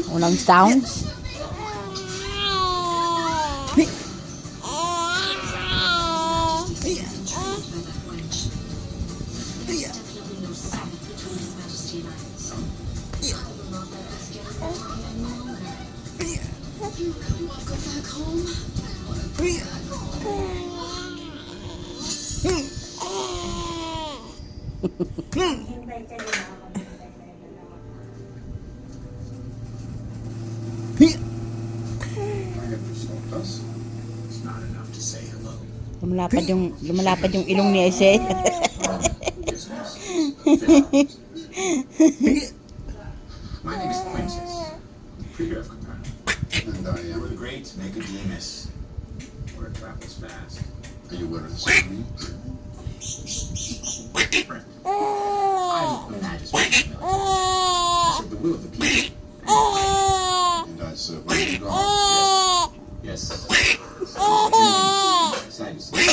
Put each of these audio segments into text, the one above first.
Unang sounds. Lumalapad yung ilong ni Ese. My name is Princess. Premier of Capernaum. And I am the great Nicodemus. Word travels fast. Are you aware of the ceremony? I'm a magistrate. I serve the will of the people. And I serve the will of God. Yes. Sad to see.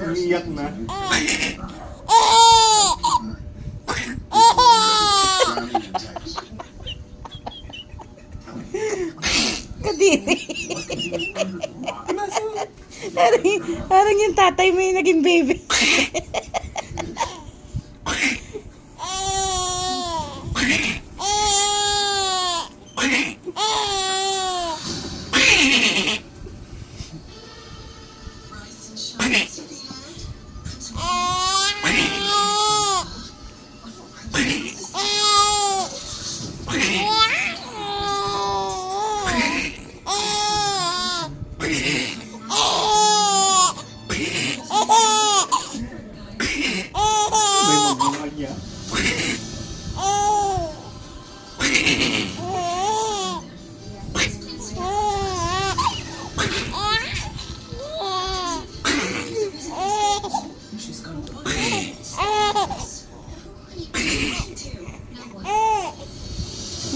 Iyak na. Kadiri. Parang yung tatay mo yung naging baby.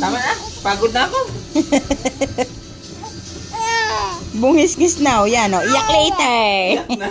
Tama na, pagod na ako. Bungis-ngis na, o yan, o. Iyak later. Iyak na.